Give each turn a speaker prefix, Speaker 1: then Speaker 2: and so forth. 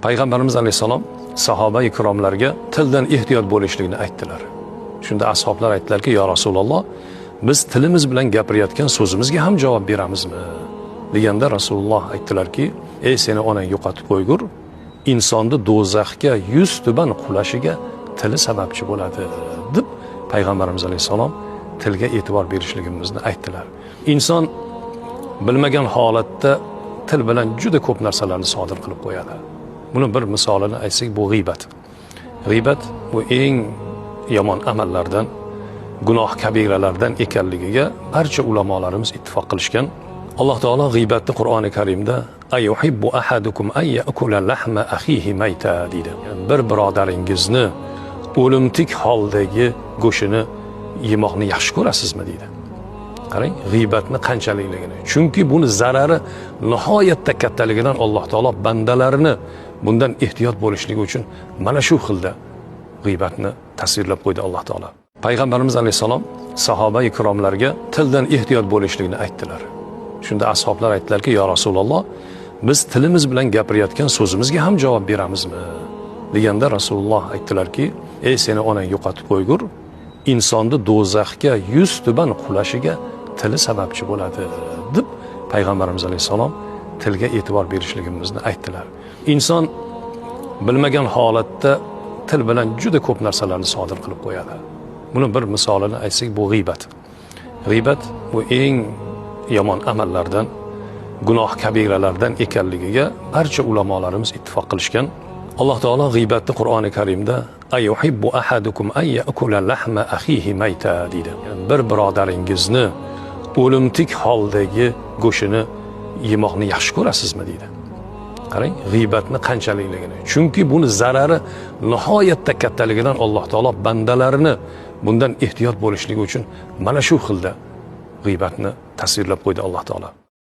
Speaker 1: Payg'ambarimiz alayhissalom sahoba ikromlarga tildan ehtiyot bo'lishlikni aytdilar. Shunda ashoblar aytdilarki, "Ya Rasululloh, biz tilimiz bilan gapirayotgan so'zimizga ham javob beramizmi?" Deganda Rasululloh aytdilarki, "Ey seni onang yo'qotib qo'ygur, insonni do'zaxga 100 tuban qulashiga tili sababchi bo'ladi" deb Payg'ambarimiz alayhissalom tilga e'tibor berishligimizni aytdilar. Inson bilmagan holatda til bilan juda ko'p narsalarni sodir qilib qo'yadi. Buni bir misolini aytsak, bu g'iybat. G'iybat bu eng yomon amallardan, gunoh kabiralardan ekanligiga barcha ulamolarimiz ittifoq qilishgan. Alloh taolo g'iybatni Qur'oni Karimda "Ayuhibbu ahadukum ay ya'kula lahma akhihi mayta" deydi. Bir birodaringizni o'limtik holdagi go'shini yemoqni yaxshi ko'rasizmi deydi. Qarang, g'iybatni qanchalikligini. Chunki buni zarari nihoyatda kattaligidan Alloh taolo bandalarini bundan ehtiyot bo'lishligi uchun mana shu xilda g'iybatni tasvirlab qo'ydi Alloh taolo. Payg'ambarimiz alayhissalom sahoba ikromlarga tildan ehtiyot bo'lishlikni aytdilar. Shunda ashoblar aytdilarki, "Ya Rasululloh, biz tilimiz bilan gapirayotgan so'zimizga ham javob beramizmi?" Deganda Rasululloh aytdilarki, "Ey seni onang yo'qotib qo'ygur, insonni do'zaxga 100 tuban qulashiga tili sababchi bo'ladi" deb Payg'ambarimiz alayhissalom tilga e'tibor berishligimizni aytdilar. Inson bilmagan holatda til bilan juda ko'p narsalarni sodir qilib qo'yadi. Buni bir misolini aytsak, bu g'iybat. G'iybat bu eng yomon amallardan, gunoh kabiralardan ekanligiga barcha ulamolarimiz ittifoq qilishgan. Alloh taolo g'iybatni Qur'oni Karimda "Ayuhibbu ahadukum ay ya'kula lahma akhihi mayta" deydi. Bir birodaringizni o'limtik holdagi go'shini yemoqni yaxshi ko'rasizmi deydi. Qarang, g'iybatni qanchalikligini. Chunki buni zarari nihoyatda kattaligidan Alloh taolo bandalarini bundan ehtiyot bo'lishligi uchun mana shu xilda g'iybatni tasvirlab qo'ydi Alloh taolo.